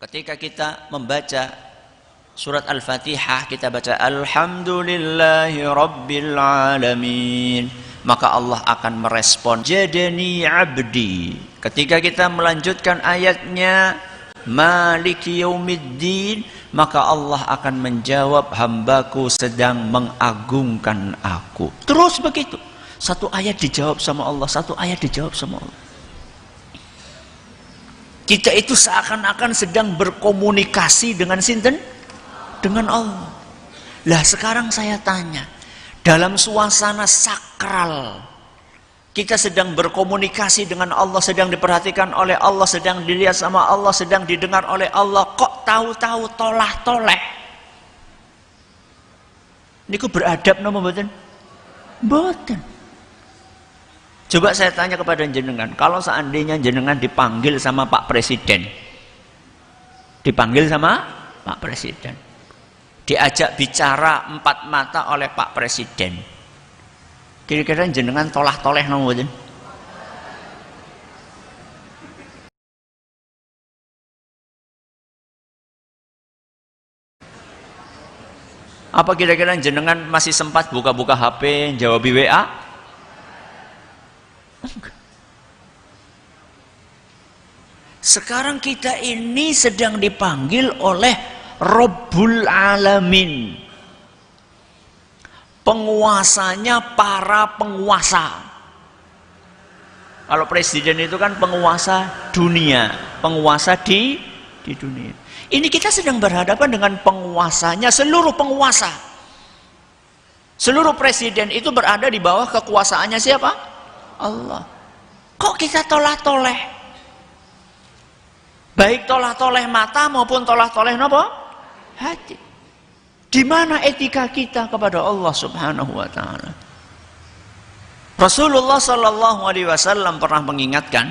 Ketika kita membaca surat Al-Fatihah, kita baca Alhamdulillahi Rabbil Alamin, maka Allah akan merespon Jadani Abdi. Ketika kita melanjutkan ayatnya Maliki Yaumiddin, maka Allah akan menjawab hambaku sedang mengagungkan aku. Terus begitu. Satu ayat dijawab sama Allah, satu ayat dijawab sama Allah. Kita itu seakan-akan sedang berkomunikasi dengan sinten? Dengan Allah. Lah sekarang saya tanya, dalam suasana sakral, kita sedang berkomunikasi dengan Allah, sedang diperhatikan oleh Allah, sedang dilihat sama Allah, sedang didengar oleh Allah, kok tahu-tahu tolah-toleh? Niku beradab napa mboten? Mboten. Coba saya tanya kepada jenengan, kalau seandainya jenengan dipanggil sama Pak Presiden, dipanggil sama Pak Presiden, diajak bicara empat mata oleh Pak Presiden, kira-kira jenengan tolah-toleh napa mboten? Apa kira-kira jenengan masih sempat buka-buka HP, jawab WA? Sekarang kita ini sedang dipanggil oleh Rabbul Alamin, penguasanya para penguasa. Kalau presiden itu kan penguasa dunia, penguasa di dunia. Ini kita sedang berhadapan dengan penguasanya, seluruh penguasa. Seluruh presiden itu berada di bawah kekuasaannya siapa? Allah. Kok kita tolah-toleh? Baik tolah-toleh mata maupun tolah-toleh napa? Hati. Di mana etika kita kepada Allah Subhanahu wa taala? Rasulullah sallallahu alaihi wasallam pernah mengingatkan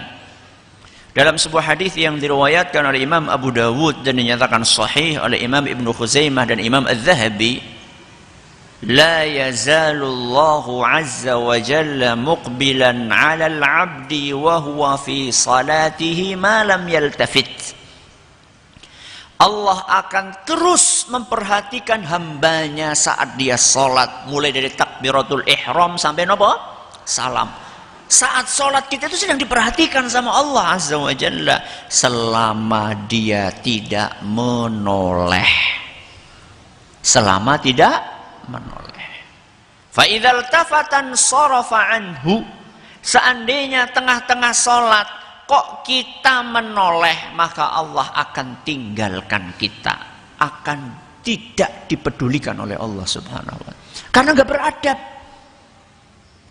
dalam sebuah hadis yang diriwayatkan oleh Imam Abu Dawud dan dinyatakan sahih oleh Imam Ibnu Khuzaimah dan Imam Az-Zahabi, la yazalullahu azza wa jalla muqbilan 'alal 'abdi wa huwa fi salatihi ma lam yaltafit. Allah akan terus memperhatikan hambanya saat dia salat, mulai dari takbiratul ihram sampai napa? Salam. Saat salat kita itu sedang diperhatikan sama Allah azza wa jalla selama dia tidak menoleh. Selama tidak menoleh. Fa idzal tafatan sarafa anhu, seandainya tengah-tengah salat kok kita menoleh, maka Allah akan tinggalkan kita, akan tidak dipedulikan oleh Allah Subhanahu wa taala. Karena enggak beradab.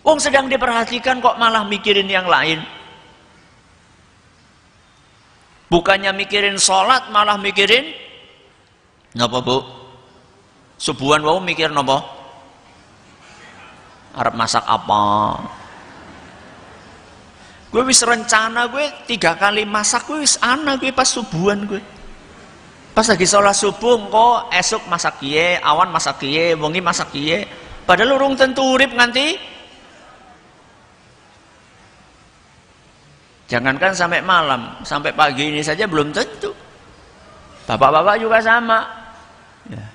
Wong sedang diperhatikan kok malah mikirin yang lain. Bukannya mikirin salat malah mikirin napa, Bu? Subuhan wau mikir napa? Arep masak apa? Gue wis rencana gue 3 kali masak, gue wis ana gue pas subuhan gue. Pas lagi sholat subuh kok esok masak kiye, awan masak kiye, wengi masak kiye. Padahal urung tentu urip nganti. Jangankan sampai malam, sampai pagi ini saja belum tentu. Bapak-bapak juga sama. Ya.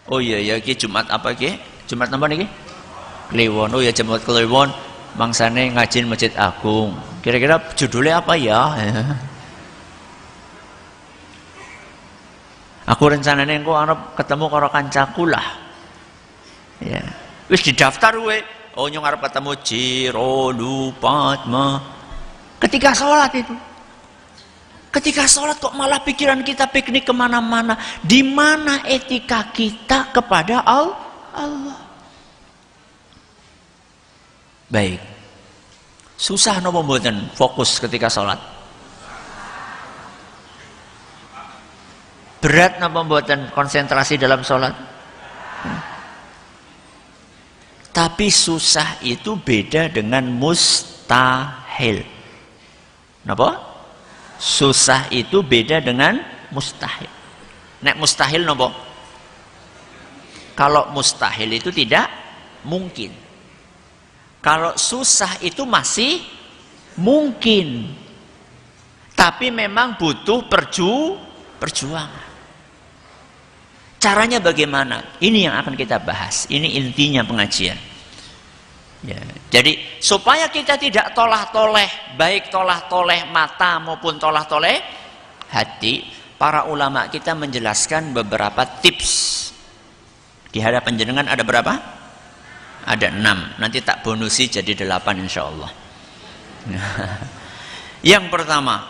Oh iya ya, ki Jumat apa ki? Jumat apa nih ki? Kliwon. Oh ya, Jumat Kliwon. Mangsane ngajin Masjid Agung. Kira-kira judulnya apa ya? Aku rencananya engko arep ketemu karo kancaku lah. Ya. Wis didaftar we. Oh nyong arep ketemu Jiro Lupatma. Ketika sholat itu. Ketika sholat kok malah pikiran kita piknik kemana-mana. Di mana etika kita kepada Allah? Baik. Susah napa mboten fokus ketika sholat? Berat napa mboten konsentrasi dalam sholat? Tapi susah itu beda dengan mustahil. Napa? Susah itu beda dengan mustahil. Nek mustahil napa? Kalau mustahil itu tidak mungkin. Kalau susah itu masih mungkin. Tapi memang butuh perjuangan. Caranya bagaimana? Ini yang akan kita bahas. Ini intinya pengajian. Ya, jadi supaya kita tidak tolah-toleh, baik tolah-toleh mata maupun tolah-toleh hati, para ulama kita menjelaskan beberapa tips. Di hadapan jenengan ada berapa? Ada 6. Nanti tak bonusi jadi 8 insya Allah. Yang pertama,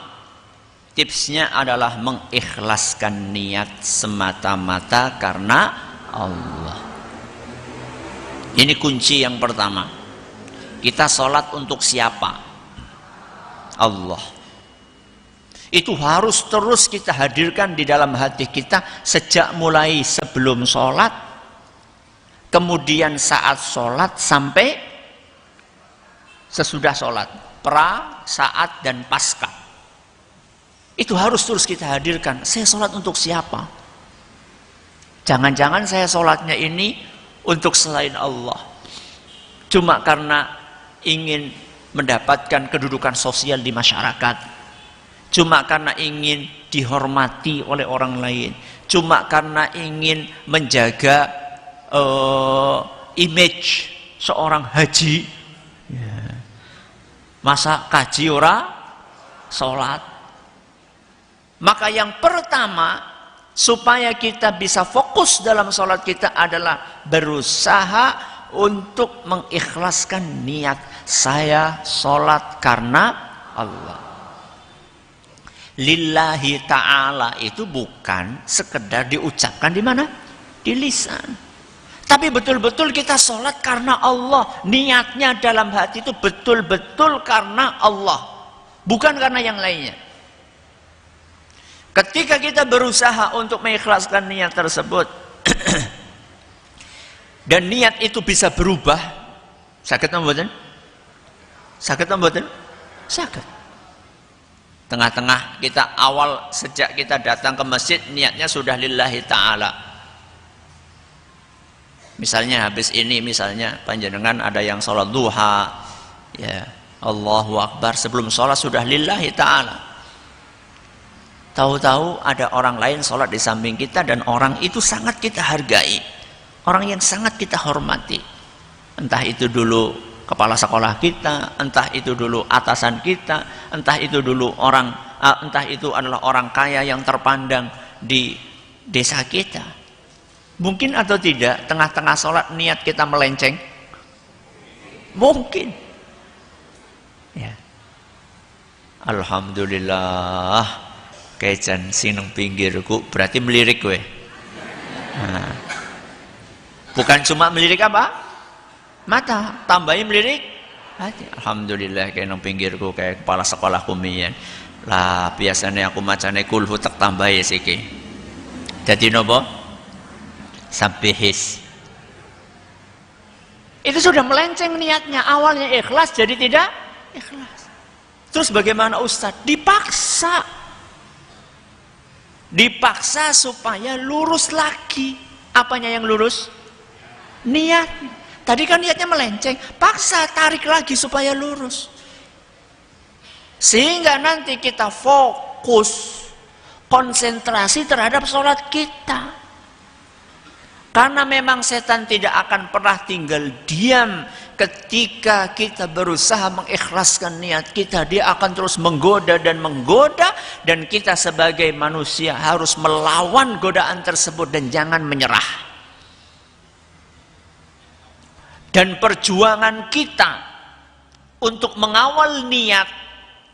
tipsnya adalah mengikhlaskan niat semata-mata karena Allah. Ini kunci yang pertama. Kita sholat untuk siapa? Allah. Itu harus terus kita hadirkan di dalam hati kita sejak mulai sebelum sholat, kemudian saat sholat sampai sesudah sholat, pra, saat, dan pasca. Itu harus terus kita hadirkan. Saya sholat untuk siapa? Jangan-jangan saya sholatnya ini untuk selain Allah. Cuma karena ingin mendapatkan kedudukan sosial di masyarakat, cuma karena ingin dihormati oleh orang lain, cuma karena ingin menjaga image seorang haji. Masa kaji ora sholat? Maka yang pertama, supaya kita bisa fokus dalam sholat kita adalah berusaha untuk mengikhlaskan niat saya sholat karena Allah. Lillahi ta'ala itu bukan sekedar diucapkan di mana? Di lisan. Tapi betul-betul kita sholat karena Allah. Niatnya dalam hati itu betul-betul karena Allah, bukan karena yang lainnya. Ketika kita berusaha untuk mengikhlaskan niat tersebut dan niat itu bisa berubah, sakit mboten? Sakit mboten? Sakit. Tengah-tengah kita awal sejak kita datang ke masjid niatnya sudah lillahi ta'ala. Misalnya habis ini misalnya panjenengan ada yang sholat duha, ya Allahu Akbar, sebelum sholat sudah lillahi ta'ala. Tahu-tahu ada orang lain sholat di samping kita dan orang itu sangat kita hargai. Orang yang sangat kita hormati. Entah itu dulu kepala sekolah kita, entah itu dulu atasan kita, entah itu dulu entah itu adalah orang kaya yang terpandang di desa kita. Mungkin atau tidak tengah-tengah sholat niat kita melenceng? Mungkin. Ya. Alhamdulillah, kejan sineng pinggirku, berarti melirik gue. Nah. Bukan cuma melirik apa? Mata, tambahin melirik hati. Alhamdulillah kayak nang pinggirku kayak kepala sekolah kumian. Lah biasanya aku macane kulhu tak tambahi siki. Jadi nopo? Sabbihis. Itu sudah melenceng niatnya. Awalnya ikhlas jadi tidak ikhlas. Terus bagaimana Ustaz? Dipaksa. Dipaksa supaya lurus lagi. Apanya yang lurus? Niat. Tadi kan niatnya melenceng, paksa tarik lagi supaya lurus. Sehingga nanti kita fokus, konsentrasi terhadap sholat kita. Karena memang setan tidak akan pernah tinggal diam ketika kita berusaha mengikhlaskan niat kita. Dia akan terus menggoda dan menggoda, dan kita sebagai manusia harus melawan godaan tersebut dan jangan menyerah. Dan perjuangan kita untuk mengawal niat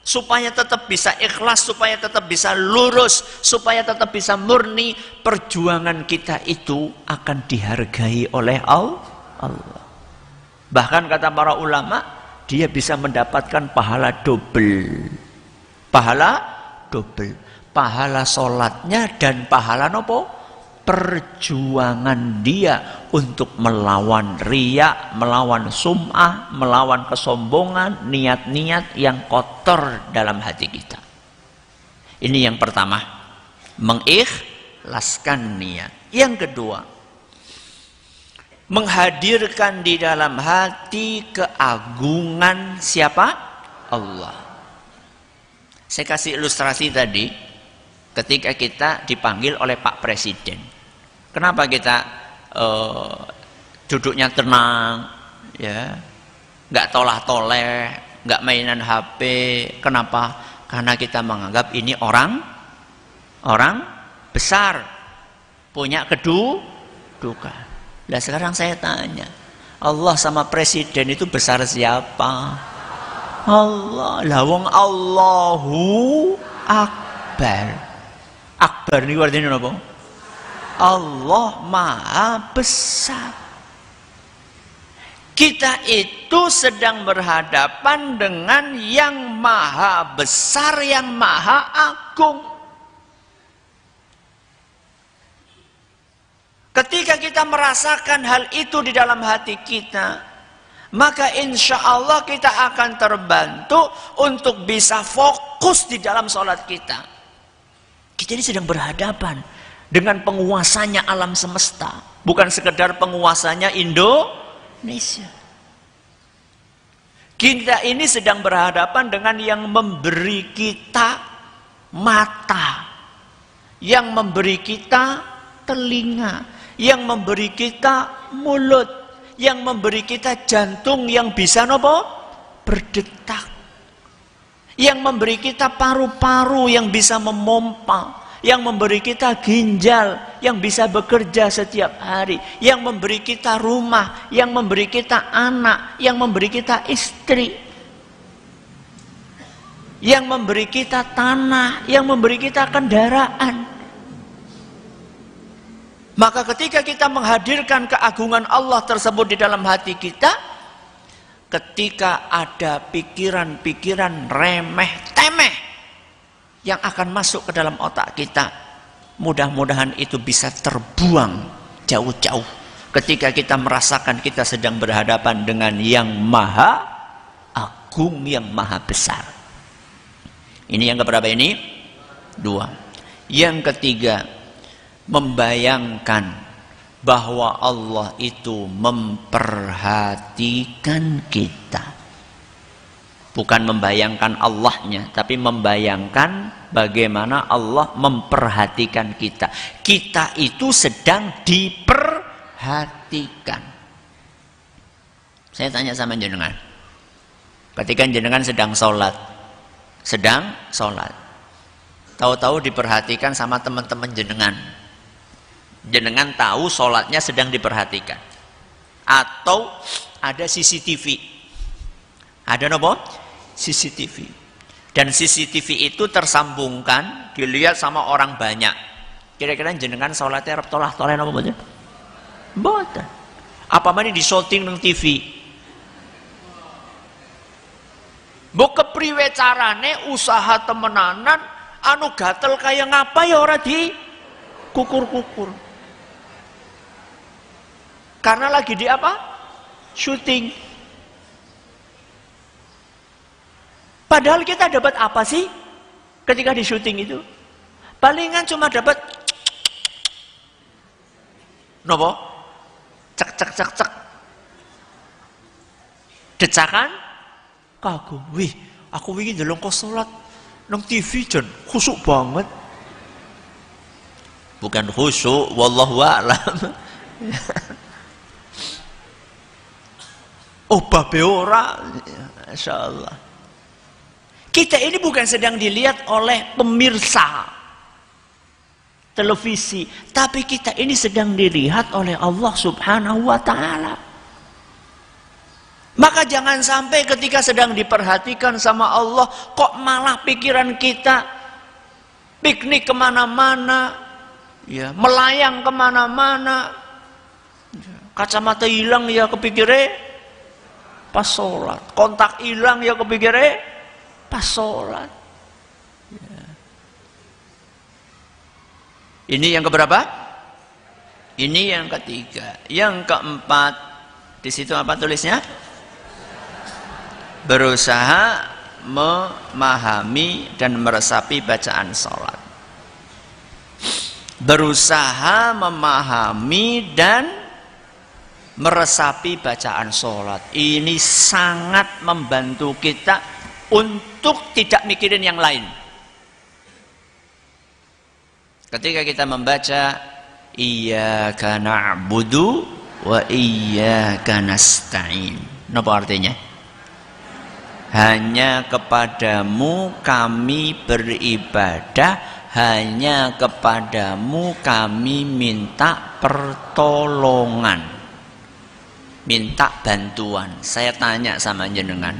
supaya tetap bisa ikhlas, supaya tetap bisa lurus, supaya tetap bisa murni, perjuangan kita itu akan dihargai oleh Allah. Bahkan kata para ulama, dia bisa mendapatkan pahala double. Pahala double. Pahala sholatnya dan pahala nopo? Perjuangan dia untuk melawan riya, melawan sum'ah, melawan kesombongan, niat-niat yang kotor dalam hati kita. Ini yang pertama, mengikhlaskan niat. Yang kedua, menghadirkan di dalam hati keagungan siapa? Allah. Saya kasih ilustrasi tadi. ketika kita dipanggil oleh Pak Presiden. Kenapa kita duduknya tenang, ya, nggak tolah-toleh, nggak mainan HP? Kenapa? Karena kita menganggap ini orang besar, punya kedudukan. Nah sekarang saya tanya, Allah sama Presiden itu besar siapa? Allah. Lah wong Allahu Akbar. Akbar ini artinya apa? Allah Maha Besar. Kita itu sedang berhadapan dengan yang Maha Besar, yang Maha Agung. Ketika kita merasakan hal itu di dalam hati kita, maka insya Allah kita akan terbantu untuk bisa fokus di dalam sholat kita. Kita ini sedang berhadapan dengan penguasanya alam semesta, bukan sekedar penguasanya Indonesia. Kita ini sedang berhadapan dengan yang memberi kita mata, yang memberi kita telinga, yang memberi kita mulut, yang memberi kita jantung yang bisa nopo berdetak, yang memberi kita paru-paru yang bisa memompa, yang memberi kita ginjal yang bisa bekerja setiap hari, yang memberi kita rumah, yang memberi kita anak, yang memberi kita istri, yang memberi kita tanah, yang memberi kita kendaraan. Maka ketika kita menghadirkan keagungan Allah tersebut di dalam hati kita, ketika ada pikiran-pikiran remeh-temeh yang akan masuk ke dalam otak kita, mudah-mudahan itu bisa terbuang jauh-jauh ketika kita merasakan kita sedang berhadapan dengan yang Maha Agung, yang Maha Besar. Ini yang keberapa ini? 2. Yang ketiga, membayangkan bahwa Allah itu memperhatikan kita. Bukan membayangkan Allahnya, tapi membayangkan bagaimana Allah memperhatikan kita. Kita itu sedang diperhatikan. Saya tanya sama jenengan, ketika jenengan sedang sholat, tahu-tahu diperhatikan sama teman-teman jenengan. Jenengan tahu sholatnya sedang diperhatikan, atau ada CCTV, ada apa? CCTV, dan CCTV itu tersambungkan, dilihat sama orang banyak. Kira-kira jenengan sholatnya tolah-tolah apa betul? Betul. Apa mana di shooting nang TV? Mbok kepriwe carane usaha temenanan anu gatel kaya ngapa ya ora di kukur-kukur. Karena lagi di apa? Syuting. Padahal kita dapat apa sih ketika di syuting itu? Palingan cuma dapat nopo? Cek cek cek cek. Decakan kagum. Wih, aku wingi ndelok kok salat nang TV jan khusuk banget. Bukan khusyuk, wallahu a'lam. Oh babe ora, insyaallah. Kita ini bukan sedang dilihat oleh pemirsa televisi, tapi kita ini sedang dilihat oleh Allah Subhanahu wa taala. Maka jangan sampai ketika sedang diperhatikan sama Allah, kok malah pikiran kita piknik kemana-mana, ya, melayang kemana-mana, kacamata hilang ya kepikirnya pas sholat, kontak hilang ya kepikirnya pas sholat. Ya. Ini yang keberapa? Ini yang ketiga. Yang keempat, di situ apa tulisnya? Berusaha memahami dan meresapi bacaan sholat. Berusaha memahami dan meresapi bacaan sholat. Ini sangat membantu kita untuk tidak mikirin yang lain. Ketika kita membaca iyyaka na'budu wa iyyaka nasta'in, apa artinya? Hanya kepadamu kami beribadah, hanya kepadamu kami minta pertolongan, minta bantuan. Saya tanya sama jenengan,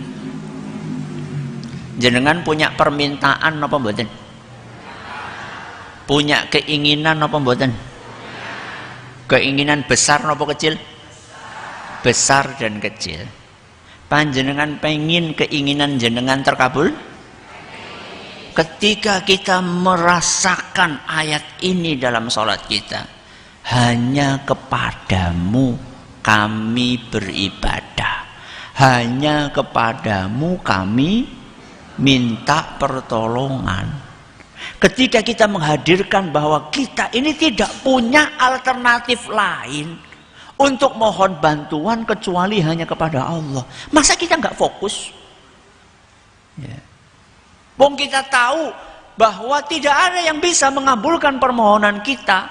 jenengan punya permintaan apa mboten? Punya keinginan apa mboten? Keinginan besar apa kecil? Besar dan kecil. Panjenengan pengen keinginan jenengan terkabul? Ketika kita merasakan ayat ini dalam sholat kita, hanya kepadamu kami beribadah, hanya kepadamu kami minta pertolongan. Ketika kita menghadirkan bahwa kita ini tidak punya alternatif lain untuk mohon bantuan kecuali hanya kepada Allah, masa kita nggak fokus? Ya. Wong kita tahu bahwa tidak ada yang bisa mengabulkan permohonan kita,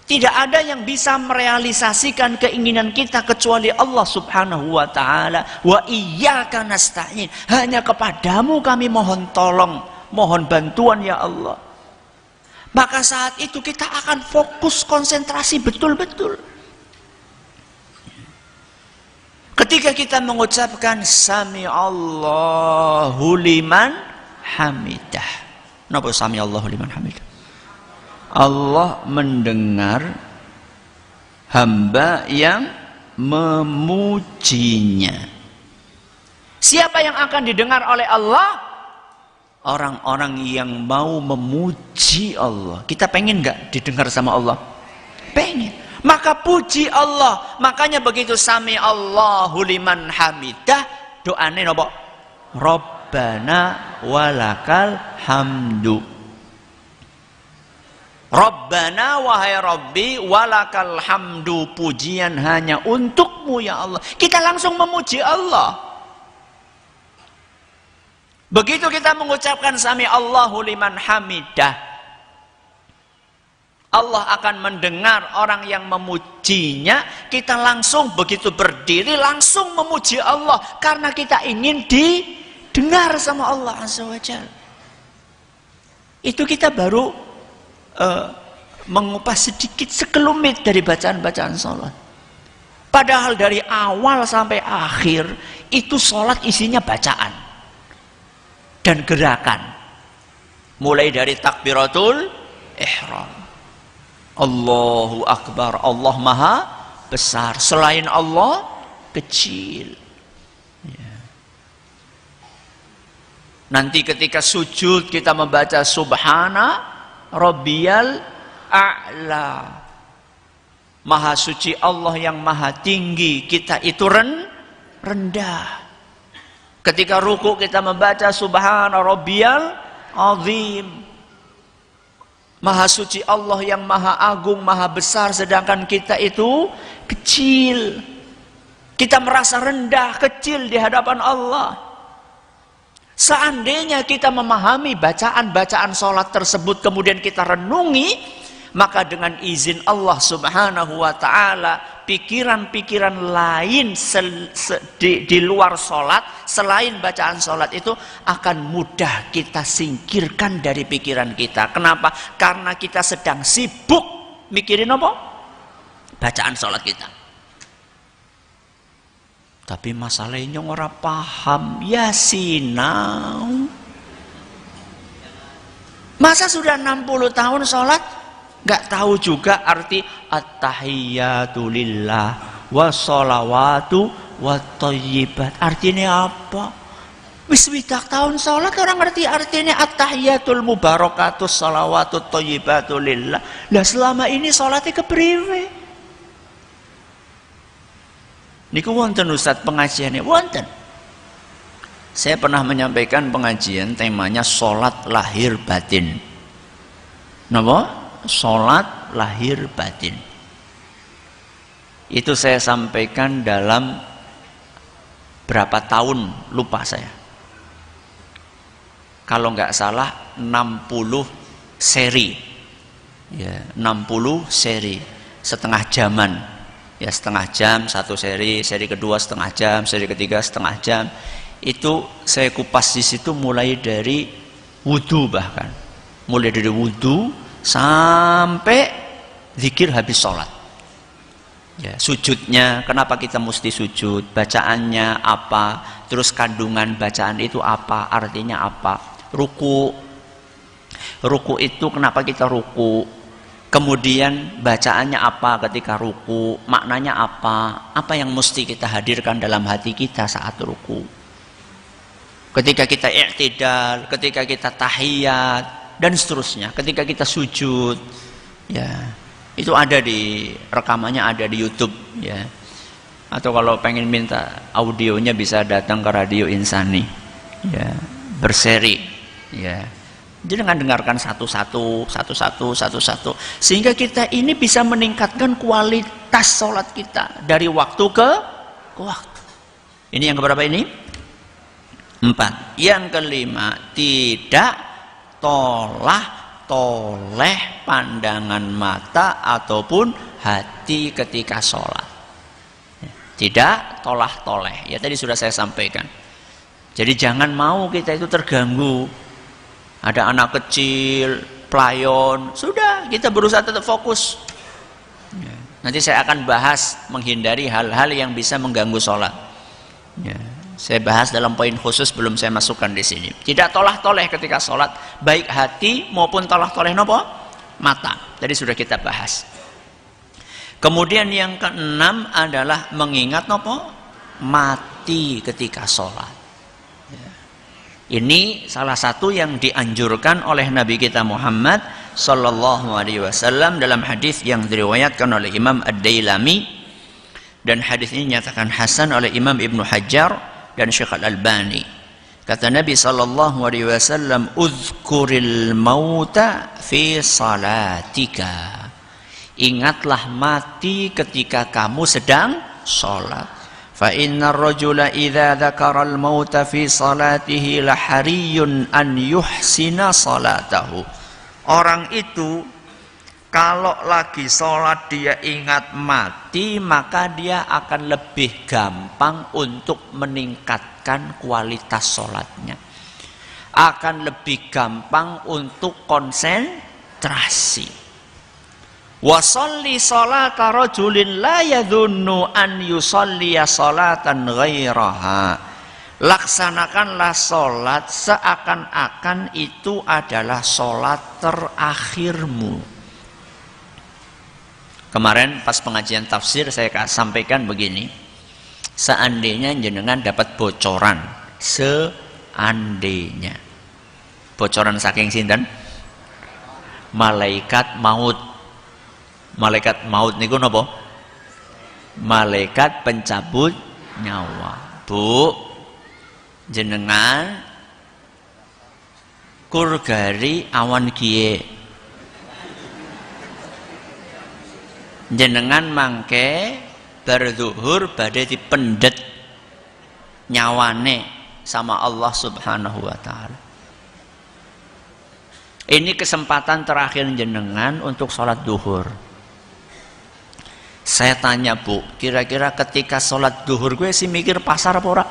tidak ada yang bisa merealisasikan keinginan kita kecuali Allah Subhanahu wa ta'ala. Wa iyyaka nasta'in, hanya kepadamu kami mohon tolong, mohon bantuan ya Allah. Maka saat itu kita akan fokus konsentrasi betul-betul. Ketika kita mengucapkan sami Allahu liman hamidah. Napa sami Allahu liman hamidah? Allah mendengar hamba yang memujinya. Siapa yang akan didengar oleh Allah? Orang-orang yang mau memuji Allah. Kita pengen nggak didengar sama Allah? Pengen. Maka puji Allah. Makanya begitu sami Allahu liman hamidah, doane napa? Rabbana walakal hamdu. Rabbana wahai Rabbi walakal hamdu, pujian hanya untukmu ya Allah. Kita langsung memuji Allah. Begitu kita mengucapkan sami Allahu liman hamidah, Allah akan mendengar orang yang memujinya. Kita langsung begitu berdiri langsung memuji Allah karena kita ingin didengar sama Allah Azza wa Jalla. Itu kita baru mengupas sedikit sekelumit dari bacaan-bacaan sholat. Padahal dari awal sampai akhir itu sholat isinya bacaan dan gerakan. Mulai dari takbiratul ihram, Allahu Akbar, Allah Maha Besar, selain Allah kecil. Ya. Nanti ketika sujud kita membaca Subhana Rabbiyal A'la, Maha suci Allah yang maha tinggi, kita itu rendah. Ketika ruku kita membaca Subhana Rabbiyal Azim, Maha suci Allah yang maha agung, maha besar, sedangkan kita itu kecil. Kita merasa rendah, kecil di hadapan Allah. Seandainya kita memahami bacaan-bacaan sholat tersebut kemudian kita renungi, maka dengan izin Allah Subhanahu wa ta'ala, pikiran-pikiran lain di luar sholat selain bacaan sholat itu akan mudah kita singkirkan dari pikiran kita. Kenapa? Karena kita sedang sibuk mikirin apa? Bacaan sholat kita. Tapi masalahnya orang paham ya sinau. Masa sudah 60 tahun sholat nggak tahu juga arti at-tahiyyatu lillah wa sholawatu wa thayyibat. Artinya apa? Wis widak tahun sholat orang ngerti artinya at-tahiyyatul mubarakatus sholawatu thayyibatu lillah. Lah selama ini sholatnya kepriwe? Niku wonten Ustaz pengajiannya wonten. Saya pernah menyampaikan pengajian temanya sholat lahir batin. Napa? Sholat lahir batin. Itu saya sampaikan dalam berapa tahun lupa saya. Kalau nggak salah 60 seri Ya, 60 seri, setengah jaman. Ya, setengah jam satu seri, seri kedua setengah jam, seri ketiga setengah jam. Itu saya kupas di situ mulai dari wudu, bahkan mulai dari wudu sampai zikir habis sholat. Ya, sujudnya, kenapa kita mesti sujud, bacaannya apa, terus kandungan bacaan itu apa, artinya apa, ruku itu kenapa kita ruku, kemudian bacaannya apa ketika ruku, maknanya apa yang mesti kita hadirkan dalam hati kita saat ruku, ketika kita i'tidal, ketika kita tahiyat, dan seterusnya, ketika kita sujud. Ya, itu ada di rekamannya, ada di YouTube, ya. Atau kalau pengen minta audionya bisa datang ke Radio Insani, ya, berseri, ya. Jadi dengan dengarkan satu-satu, sehingga kita ini bisa meningkatkan kualitas sholat kita dari waktu ke waktu. Ini yang keberapa ini? 4. Yang kelima, tidak toleh pandangan mata ataupun hati ketika sholat. Tidak toleh. Ya, tadi sudah saya sampaikan. Jadi jangan mau kita itu terganggu. Ada anak kecil, pelayon, sudah kita berusaha tetap fokus. Ya. Nanti saya akan bahas menghindari hal-hal yang bisa mengganggu sholat. Ya. Saya bahas dalam poin khusus, belum saya masukkan di sini. Tidak toleh ketika sholat, baik hati maupun toleh nopo mata. Tadi sudah kita bahas. Kemudian yang keenam adalah mengingat nopo mati ketika sholat. Ini salah satu yang dianjurkan oleh Nabi kita Muhammad sallallahu alaihi wasallam dalam hadis yang diriwayatkan oleh Imam Ad-Dailami, dan hadis ini dinyatakan hasan oleh Imam Ibnu Hajar dan Syekh Al-Albani. Kata Nabi sallallahu alaihi wasallam, "Uzkuril mauta fi salatika." Ingatlah mati ketika kamu sedang salat. Fa innar rajula idza dzakara al-mauta fi salatihi la hariyun an yuhsina salatahu. Orang itu kalau lagi sholat dia ingat mati, maka dia akan lebih gampang untuk meningkatkan kualitas sholatnya, akan lebih gampang untuk konsentrasi. Wa sholli sholata rajulin la yadhunnu an yusalliya sholatan ghairaha. Laksanakanlah sholat seakan-akan itu adalah sholat terakhirmu. Kemarin pas pengajian tafsir saya sampaikan begini, seandainya jenengan dapat bocoran, seandainya bocoran saking sinten? Malaikat maut. Malaikat maut niku napa? Malaikat pencabut nyawa. Bu, jenengan kurgari awan kiye, jenengan mangke berzuhur badhe dipendet nyawane sama Allah Subhanahu wa taala. Ini kesempatan terakhir jenengan untuk sholat duhur. Saya tanya, Bu, kira-kira ketika sholat duhur gue sih mikir pasar apa ora?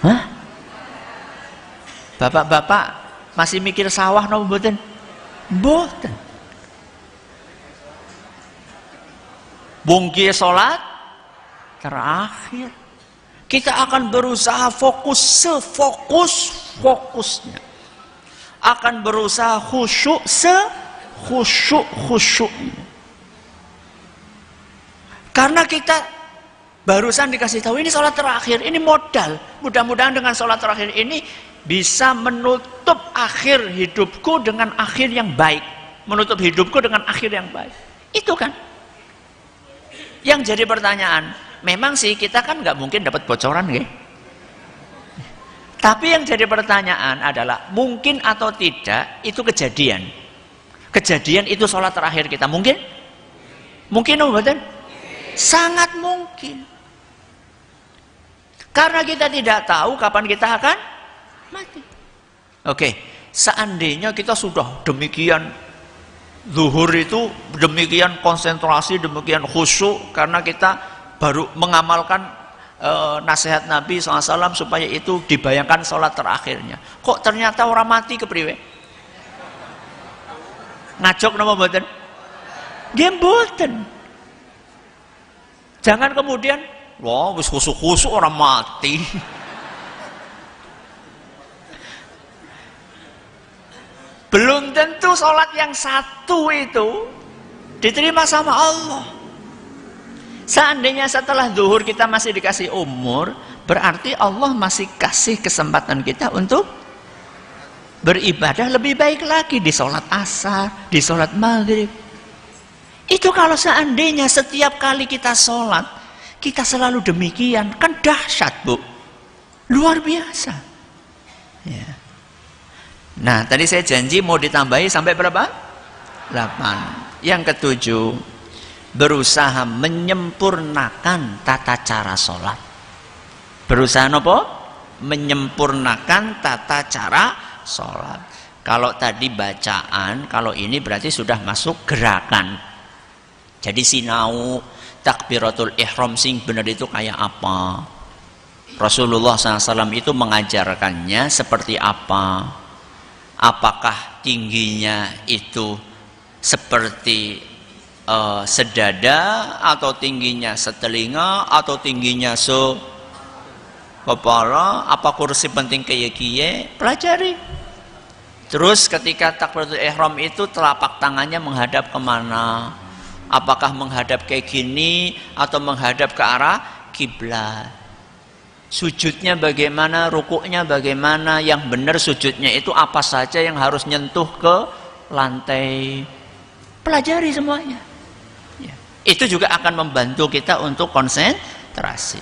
Hah? Bapak-bapak masih mikir sawah napa mboten? Mboten. Bungki sholat terakhir. Kita akan berusaha fokus sefokus-fokusnya. Akan berusaha khusyuk sekhusyuk-khusyuknya. Karena kita barusan dikasih tahu ini sholat terakhir, ini modal. Mudah-mudahan dengan sholat terakhir ini bisa menutup akhir hidupku dengan akhir yang baik. Menutup hidupku dengan akhir yang baik. Itu kan yang jadi pertanyaan. Memang sih kita kan nggak mungkin dapat bocoran, nggih. Tapi yang jadi pertanyaan adalah mungkin atau tidak itu kejadian. Kejadian itu sholat terakhir kita. Mungkin? Mungkin atau betul? Sangat mungkin. Karena kita tidak tahu kapan kita akan mati. Oke, seandainya kita sudah demikian Zuhur itu demikian konsentrasi, demikian khusyuk karena kita baru mengamalkan nasihat Nabi SAW supaya itu dibayangkan sholat terakhirnya. Kok ternyata orang mati kepriwe? Ngajok nama mboten? Nggih mboten. Jangan kemudian, wah wis khusuk-khusuk orang mati. Belum tentu sholat yang satu itu diterima sama Allah. Seandainya setelah zuhur kita masih dikasih umur, berarti Allah masih kasih kesempatan kita untuk beribadah lebih baik lagi di sholat asar, di sholat maghrib. Itu kalau seandainya setiap kali kita sholat, kita selalu demikian, kan dahsyat Bu. Luar biasa. Ya. Nah, tadi saya janji mau ditambahi sampai berapa? 8. Yang ketujuh, berusaha menyempurnakan tata cara sholat. Berusaha apa? Menyempurnakan tata cara sholat. Kalau tadi bacaan, kalau ini berarti sudah masuk gerakan. Jadi sinau takbiratul ihram sing benar itu kayak apa? Rasulullah SAW itu mengajarkannya seperti apa? Apakah tingginya itu seperti sedada, atau tingginya setelinga, atau tingginya kepala? Apa kursi penting kayak kie? Pelajari. Terus ketika takbiratul ihram itu telapak tangannya menghadap kemana? Apakah menghadap kayak gini atau menghadap ke arah kiblat? Sujudnya bagaimana, rukuknya bagaimana, yang benar sujudnya itu apa saja yang harus nyentuh ke lantai. Pelajari semuanya. Ya. Itu juga akan membantu kita untuk konsentrasi.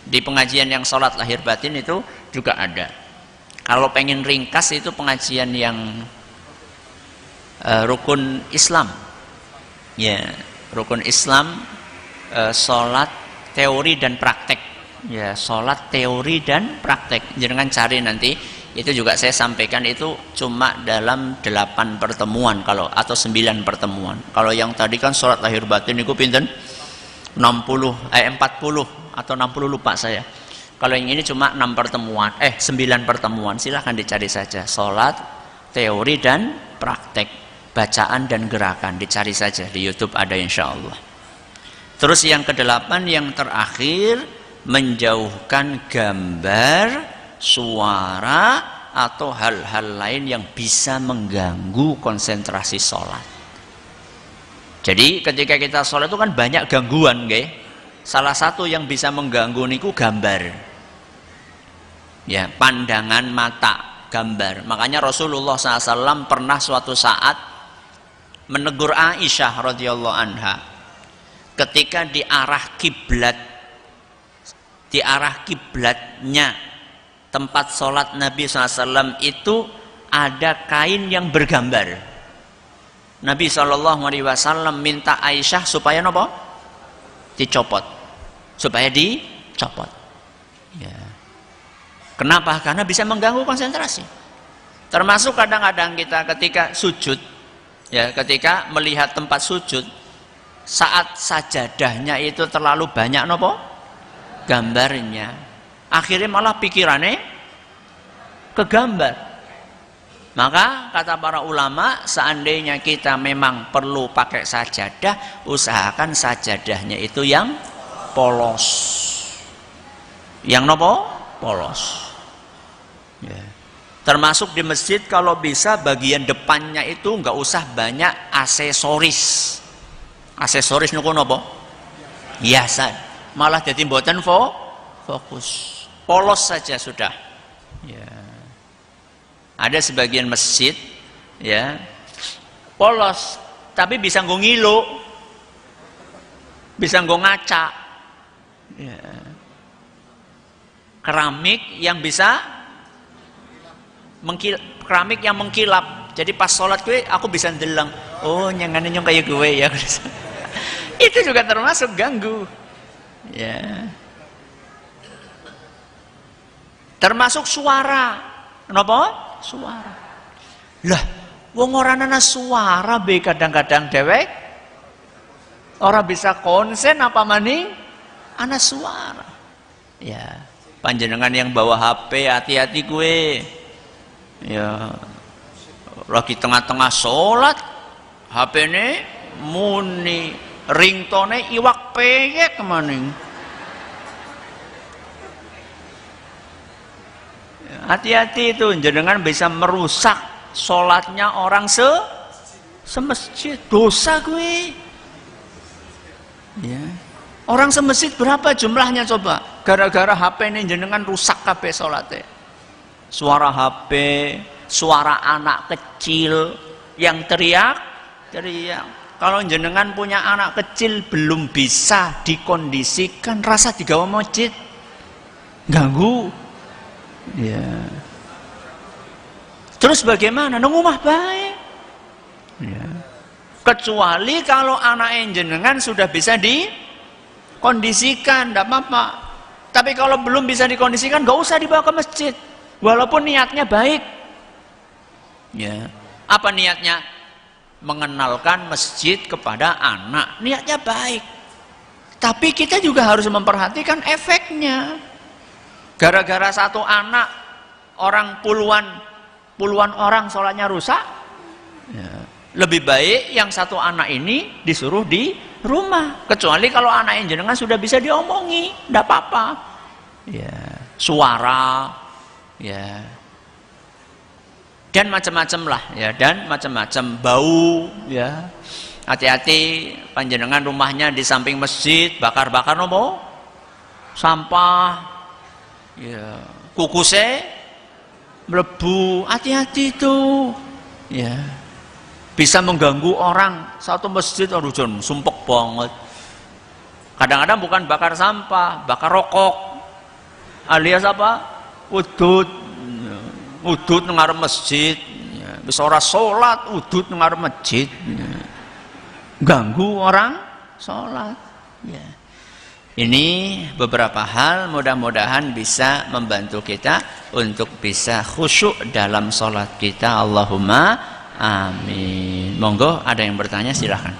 Di pengajian yang sholat lahir batin itu juga ada. Kalau pengen ringkas itu pengajian yang rukun Islam. Ya, rukun Islam, sholat teori dan praktek. Ya, sholat teori dan praktek. Jangan cari nanti, itu juga saya sampaikan itu cuma dalam 8 pertemuan atau 9 pertemuan. Kalau yang tadi kan sholat lahir batin itu pinten 40 atau 60 lupa saya. Kalau yang ini cuma 9 pertemuan. Silahkan dicari saja sholat teori dan praktek, bacaan dan gerakan, dicari saja di YouTube ada insya Allah. Terus yang ke-8 yang terakhir, menjauhkan gambar, suara atau hal-hal lain yang bisa mengganggu konsentrasi sholat. Jadi ketika kita sholat itu kan banyak gangguan, nggih. Salah satu yang bisa mengganggu niku gambar. Ya, pandangan mata, gambar. Makanya Rasulullah SAW pernah suatu saat menegur Aisyah radhiyallahu anha ketika di arah kiblatnya tempat sholat Nabi SAW itu ada kain yang bergambar. Nabi SAW minta Aisyah supaya apa? Dicopot. Supaya dicopot. Ya. Kenapa? Karena bisa mengganggu konsentrasi. Termasuk kadang-kadang kita ketika sujud, ya, ketika melihat tempat sujud, saat sajadahnya itu terlalu banyak nopo gambarnya, akhirnya malah pikirannya kegambar. Maka kata para ulama, seandainya kita memang perlu pakai sajadah, usahakan sajadahnya itu yang polos, yang nopo polos. Ya. Termasuk di masjid kalau bisa bagian depannya itu nggak usah banyak aksesoris. Aksesoris niku napa? Hiasan. Malah jadi mboten fokus. Polos saja sudah. Ya. Ada sebagian masjid ya polos tapi bisa nggo ngilu. Bisa nggo ngaca. Ya. Keramik yang bisa keramik yang mengkilap. Jadi pas sholat gue aku bisa ndeleng. Oh, nyangane nyong kayak gue ya. Itu juga termasuk ganggu. Ya. Termasuk suara. Kenapa? Suara. Lah, Wong ora ana suara be kadang-kadang dewek ora bisa konsen apa maning ana suara. Ya, panjenengan yang bawa HP hati-hati gue. Ya, lagi tengah-tengah sholat HP ini muni ringtone iwak peyek maning. Hati-hati itu, jenengan bisa merusak sholatnya orang semasjid. Dosa gue. Ya. Orang semasjid berapa jumlahnya coba? Gara-gara HP ini jenengan rusak kabeh sholatnya. Suara HP, suara anak kecil yang teriak. Kalau jenengan punya anak kecil belum bisa dikondisikan, rasa digawa masjid. Ganggu. Ya. Terus bagaimana? Nang omah baik. Ya. Kecuali kalau anak jenengan sudah bisa dikondisikan, tidak apa-apa. Tapi kalau belum bisa dikondisikan, gak usah dibawa ke masjid. Walaupun niatnya baik. Ya. Apa niatnya? Mengenalkan masjid kepada anak. Niatnya baik. Tapi kita juga harus memperhatikan efeknya. Gara-gara satu anak, orang puluhan orang sholatnya rusak, ya. Lebih baik yang satu anak ini disuruh di rumah. Kecuali kalau anak yang jenengan sudah bisa diomongi, tidak apa-apa. Ya, suara, ya, dan macam-macam lah, ya, dan macam-macam bau, ya. Hati-hati, panjenengan rumahnya di samping masjid, bakar-bakar nopo, sampah. Ya, kukusnya melebu, hati-hati itu, ya, bisa mengganggu orang. Satu masjid, aduh John, sumpek banget. Kadang-kadang bukan bakar sampah, bakar rokok, alias apa? Udut ngarep masjid, ya. Bisa orang sholat, udut ngarep masjid, ya. Ganggu orang sholat, ya. Ini beberapa hal mudah-mudahan bisa membantu kita untuk bisa khusyuk dalam sholat kita. Allahumma amin. Monggo ada yang bertanya silahkan.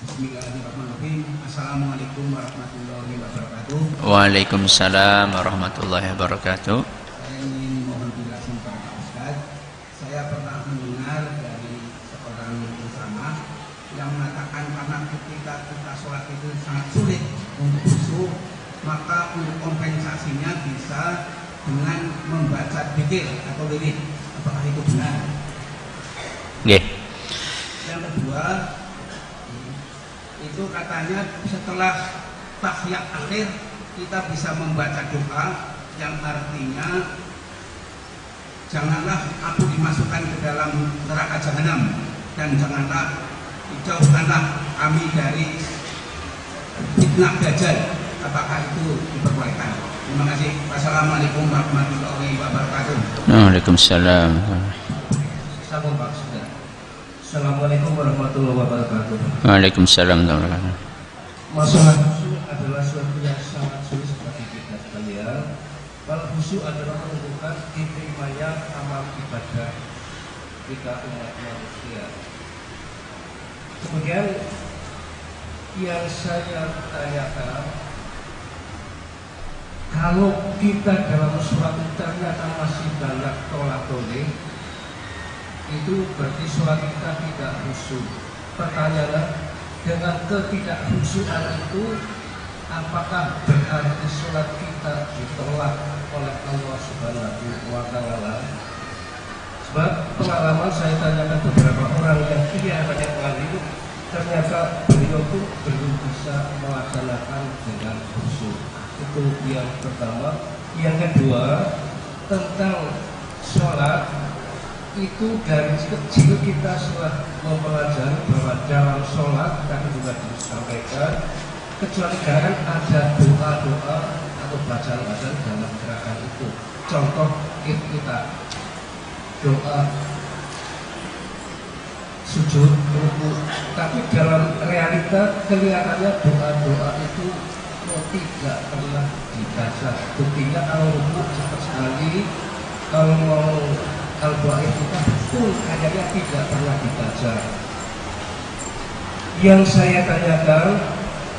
Bismillahirrahmanirrahim. Assalamualaikum warahmatullahi wabarakatuh. Waalaikumsalam warahmatullahi wabarakatuh. Saya ingin mohon penjelasan kepada Pak Ustaz. Saya pernah mendengar dari seorang ulama yang mengatakan karena ketika kita sholat itu sangat sulit untuk khusyuk, maka untuk kompensasinya bisa dengan membaca dzikir atau wirid. Apakah itu benar? Nggih. Yang kedua, itu katanya setelah tahiyat akhir kita bisa membaca doa yang artinya janganlah aku dimasukkan ke dalam neraka jahanam dan janganlah dijauhkanlah kami dari fitnah dajjal. Apakah itu diperbolehkan? Terima kasih. Wassalamualaikum warahmatullahi wabarakatuh. Waalaikumsalam. Sambung Pak Sudah. Assalamualaikum warahmatullahi wabarakatuh. Waalaikumsalam warahmatullahi wabarakatuh. Masalah khusyuk adalah suatu yang sangat sulit bagi kita sekalian. Kalau khusyuk adalah menentukan diterimanya amal ibadah kita umat manusia. Kemudian yang saya tanyakan, kalau kita dalam sholat ternyata masih banyak tolak-toleh, itu berarti sholat kita tidak khusyuk. Pertanyaannya, dengan ketidakkhusyukan itu apakah berarti sholat kita ditolak oleh Allah Subhanahu wa Ta'ala? Sebab pengalaman saya tanyakan beberapa orang yang iya banyak kali, ternyata beliau pun belum bisa melaksanakan dengan khusyuk. Itu yang pertama. Yang kedua, tentang sholat itu dari kecil kita sudah mempelajari bahwa dalam sholat tadi juga disampaikan kecuali kan ada doa-doa atau bacaan-bacaan dalam gerakan itu. Contoh kita doa sujud, ruku, tapi dalam realita kelihatannya doa-doa itu Ustaz. Buktinya kalau rukuk cepat sekali, kalau mau al-Baqarah kita betul kayaknya tidak pernah dibaca. Yang saya tanyakan,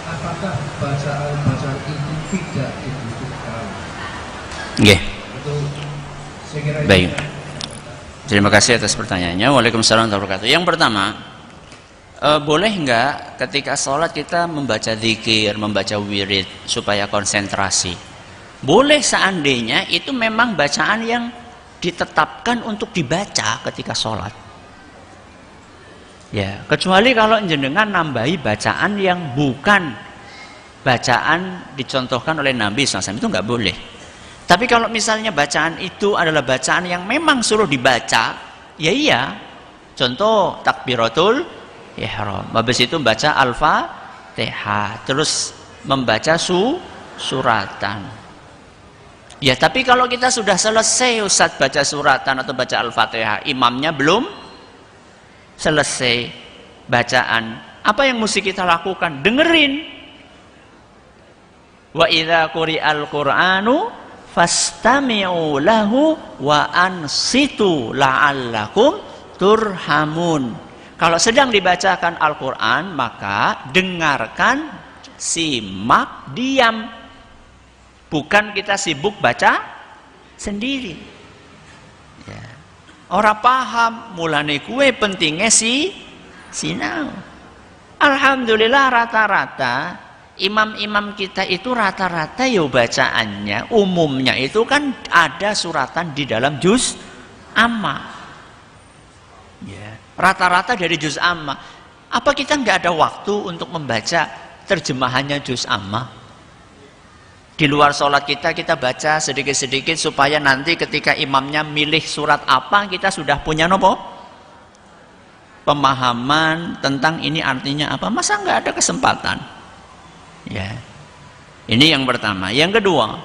apakah bacaan-bacaan itu tidak dibutuhkan? Nggih. Itu saya kira. Baik. Terima kasih atas pertanyaannya. Waalaikumsalam warahmatullahi wabarakatuh. Yang pertama, boleh nggak ketika sholat kita membaca zikir, membaca wirid supaya konsentrasi? Boleh seandainya itu memang bacaan yang ditetapkan untuk dibaca ketika sholat. Ya, kecuali kalau jenengan nambahi bacaan yang bukan bacaan dicontohkan oleh Nabi SAW, itu nggak boleh. Tapi kalau misalnya bacaan itu adalah bacaan yang memang suruh dibaca, ya iya. Contoh takbiratul ihram. Habis itu membaca al-Fatihah, terus membaca suratan. Ya, tapi kalau kita sudah selesai Ustaz baca suratan atau baca al-Fatihah, imamnya belum selesai bacaan, apa yang mesti kita lakukan? Dengerin. Wa idza quri'al Qur'anu fastami'u lahu wa ansitu la'allakum turhamun. Kalau sedang dibacakan Al-Qur'an, maka dengarkan, simak, diam. Bukan kita sibuk baca sendiri. Ya. Orang paham, mulane kue pentingnya sinau. Alhamdulillah rata-rata imam-imam kita itu rata-rata ya bacaannya umumnya itu kan ada suratan di dalam juz amma. Ya. Rata-rata dari juz amma. Apa kita nggak ada waktu untuk membaca terjemahannya juz amma? Di luar sholat kita baca sedikit-sedikit supaya nanti ketika imamnya milih surat apa kita sudah punya nopo pemahaman tentang ini artinya apa. Masa nggak ada kesempatan? Ya, ini yang pertama. Yang kedua,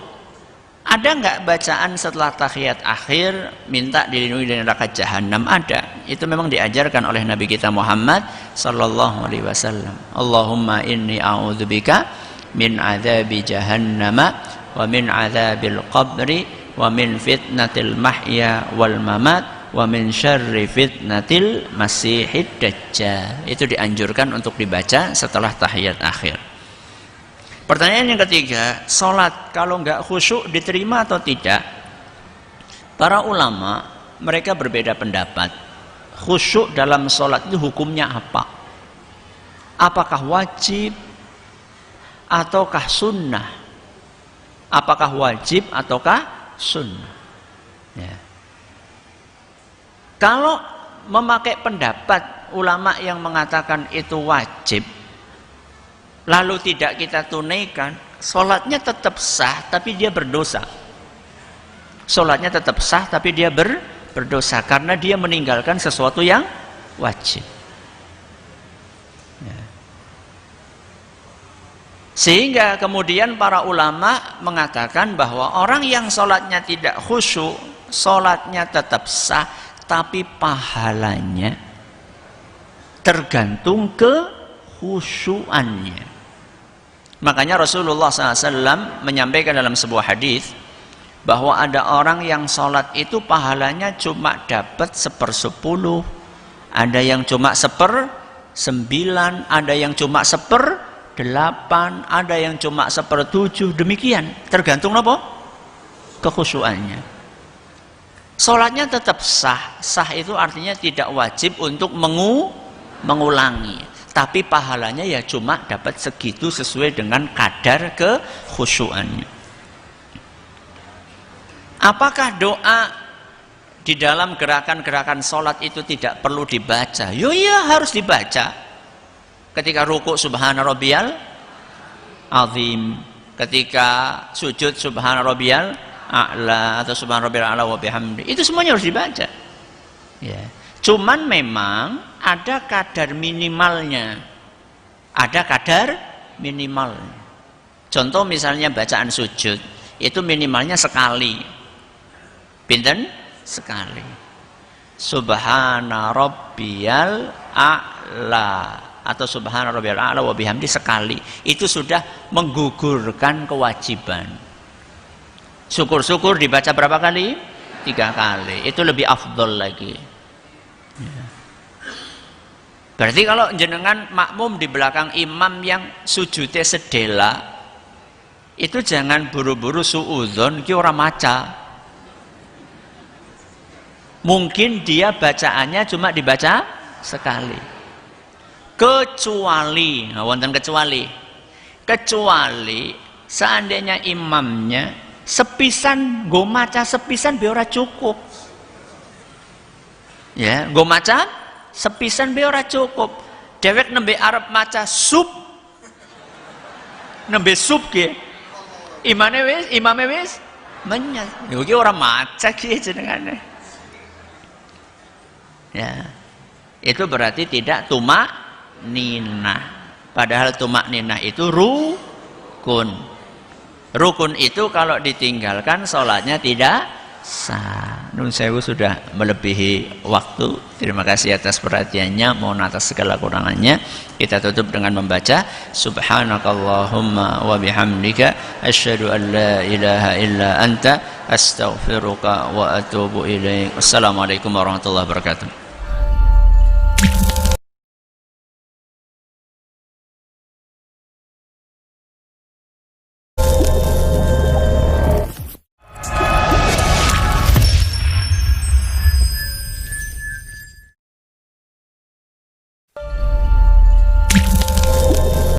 ada nggak bacaan setelah tahiyat akhir minta dilindungi dari neraka jahanam? Ada. Itu memang diajarkan oleh Nabi kita Muhammad sallallahu alaihi wasallam. Allahumma inni a'udzubika min adzabi jahannama wa min adzabil qabri wa min fitnatil mahya wal mamat wa min syarri fitnatil masihid dajjal. Itu dianjurkan untuk dibaca setelah tahiyat akhir. Pertanyaan yang ketiga, salat kalau enggak khusyuk diterima atau tidak? Para ulama mereka berbeda pendapat. Khusyuk dalam salat itu hukumnya apa? Apakah wajib ataukah sunnah? Apakah wajib ataukah sunnah? Ya. Kalau memakai pendapat ulama yang mengatakan itu wajib, lalu tidak kita tunaikan, sholatnya tetap sah tapi dia berdosa. Sholatnya tetap sah tapi dia berdosa karena dia meninggalkan sesuatu yang wajib. Sehingga kemudian para ulama mengatakan bahwa orang yang sholatnya tidak khusyuk, sholatnya tetap sah, tapi pahalanya tergantung kekhusyuannya. Makanya Rasulullah SAW menyampaikan dalam sebuah hadis bahwa ada orang yang sholat itu pahalanya cuma dapat 1/10, ada yang cuma 1/9, ada yang cuma 1/8, ada yang cuma 1/7, demikian tergantung apa? Kekhusyuannya. Sholatnya tetap sah. Sah itu artinya tidak wajib untuk mengulangi, tapi pahalanya ya cuma dapat segitu sesuai dengan kadar kekhusyuannya. Apakah doa di dalam gerakan-gerakan sholat itu tidak perlu dibaca? Yo iya, harus dibaca. Ketika rukuk subhana rabbiyal azim, ketika sujud subhana rabbiyal a'la atau subhana rabbiyal a'la wa bihamdi, itu semuanya harus dibaca. Ya. Cuman memang ada kadar minimalnya. Ada kadar minimalnya. Contoh misalnya bacaan sujud, itu minimalnya sekali. Pinten? Sekali. Subhana rabbiyal a'la atau subhana rabbiyal a'la wa bihamdi sekali. Itu sudah menggugurkan kewajiban. Syukur-syukur dibaca berapa kali? 3 kali. Itu lebih afdol lagi. Berarti kalau jenengan makmum di belakang imam yang sujudnya sedela, itu jangan buru-buru suudzon ki ora maca. Mungkin dia bacaannya cuma dibaca sekali. Kecuali, wonten kecuali seandainya imamnya sepisan go maca sepisan biar ora cukup. Ya, go maca sepisan biar ora cukup. Dewek nembe arep maca sub. Nembe sub ki. Imame wis menyat. Yo ki ora maca ki jenengane. Ya. Itu berarti tidak tumak ninah. Padahal tumak ninah itu rukun. Rukun itu kalau ditinggalkan sholatnya tidak sah. Nun sewu sudah melebihi waktu. Terima kasih atas perhatiannya, mohon atas segala kurangannya. Kita tutup dengan membaca subhanakallahumma wa bihamdika asyhadu an la ilaha illa anta astaghfiruka wa atubu ilaik. Wassalamualaikum warahmatullahi wabarakatuh.